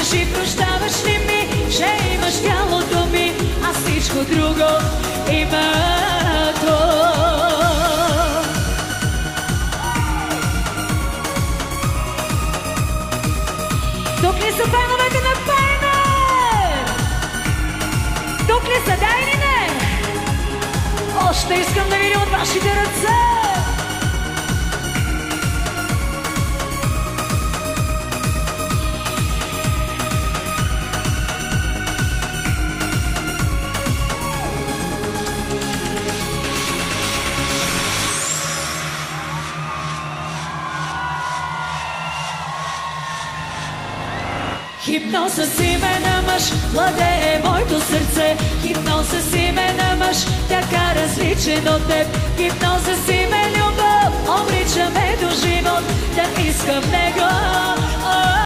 кажи прощаваш ли ми, че имаш тялото ми, а всичко друго има то. Тук ли са феновете на Пайнер? Тук ли са, да или не? Още искам да видя от вашите ръце. Хипноз с имена мъж владее моето сърце. Хипноз с имена мъж, така различен от теб. Хипноз с име любов, обрича ме до живот, да искам него.